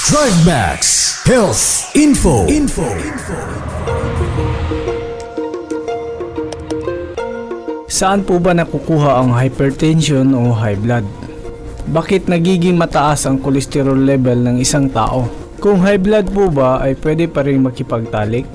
DriveMax Health Info. Saan po ba nakukuha ang hypertension o high blood? Bakit nagiging mataas ang cholesterol level ng isang tao? Kung high blood po ba ay pwede pa rin makipagtalik?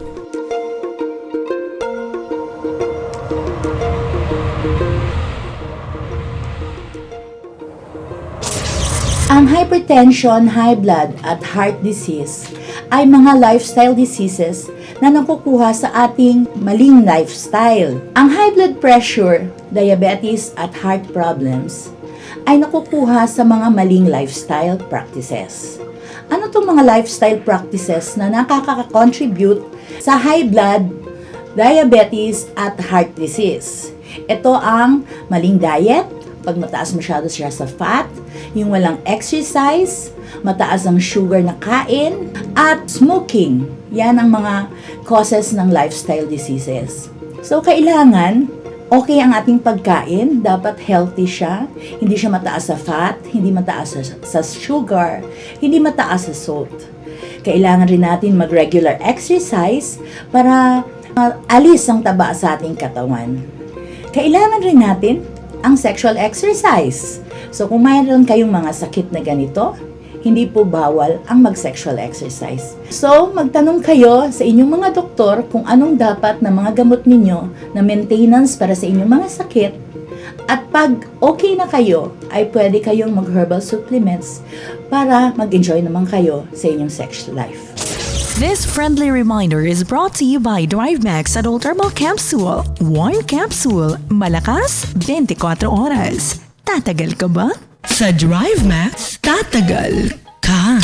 Ang hypertension, high blood at heart disease ay mga lifestyle diseases na nakukuha sa ating maling lifestyle. Ang high blood pressure, diabetes at heart problems ay nakukuha sa mga maling lifestyle practices. Ano itong mga lifestyle practices na nakaka-contribute sa high blood, diabetes at heart disease? Ito ang maling diet, pag mataas masyado siya sa fat, yung walang exercise, mataas ang sugar na kain, at smoking. Yan ang mga causes ng lifestyle diseases. So, kailangan okay ang ating pagkain, dapat healthy siya, hindi siya mataas sa fat, hindi mataas sa sugar, hindi mataas sa salt. Kailangan rin natin mag-regular exercise para alis ang taba sa ating katawan. Kailangan rin natin ang sexual exercise. So kung mayroon kayong mga sakit na ganito, hindi po bawal ang mag-sexual exercise. So magtanong kayo sa inyong mga doktor kung anong dapat na mga gamot ninyo na maintenance para sa inyong mga sakit. At pag okay na kayo, ay pwede kayong mag-herbal supplements para mag-enjoy naman kayo sa inyong sexual life. This friendly reminder is brought to you by DriveMax Adult Herbal Capsule. One capsule, malakas 24 oras. Tatagal ka ba? Sa DriveMax, tatagal ka.